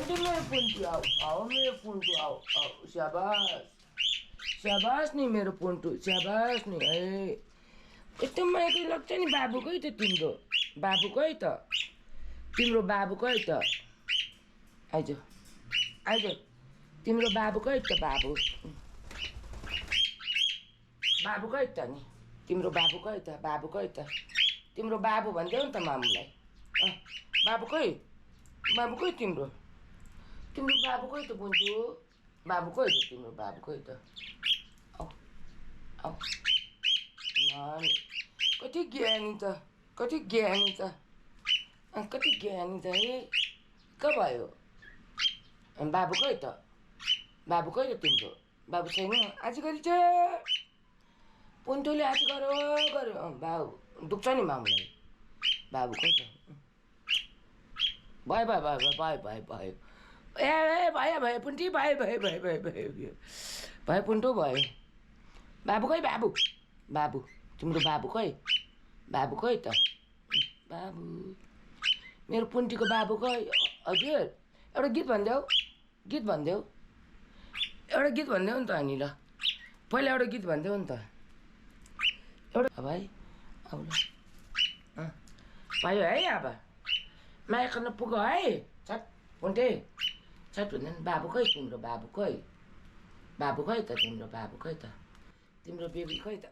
पुन्टु मेरो पुन्टु आऊ मेरो पुन्टु आऊ स्याबास स्याबास नि मेरो पुन्टु स्याबास नि है एकदम माइकै लाग्छ नि बाबुकै त तिम्रो बाबुकै त तिम्रो बाबुकै त आइज आइज तिम्रो बाबुकै त बाबुकै त नि तिम्रो बाबुकै त तिम्रो बाबु भन्देऊ नि त मामुलाई बाबुकै तिम्रो बाबुकै त बुन्टु बाबुकै त तिम्रो बाबुकै त आऊ आऊ नानी कति ज्ञानी त कति ज्ञानी त है के भयो बाबुकै त तिम्रो बाबु छैन आजकल चाहिँ पुन्टुले आज गर्यो बाबु दुख्छ नि मामुलाई बाबुकै त भयो ए भयो पुन्टी भयो पुन्टु भयो बाबुकै बाबु तिम्रो बाबुकै त बाबु मेरो पुन्टीको बाबुकै हजुर एउटा गीत भनिदेऊ एउटा गीत भनिदेऊ नि त अनि ल पहिला एउटा गीत भनिदेऊ नि त एउटा भाइ आउ ल भयो है अब माया गर्न पुग्यो है छट पुन्टे छट भन्दा नि बाबुकै तिम्रो बाबुकै त तिम्रो बाबुकै त तिम्रो बेबीकै त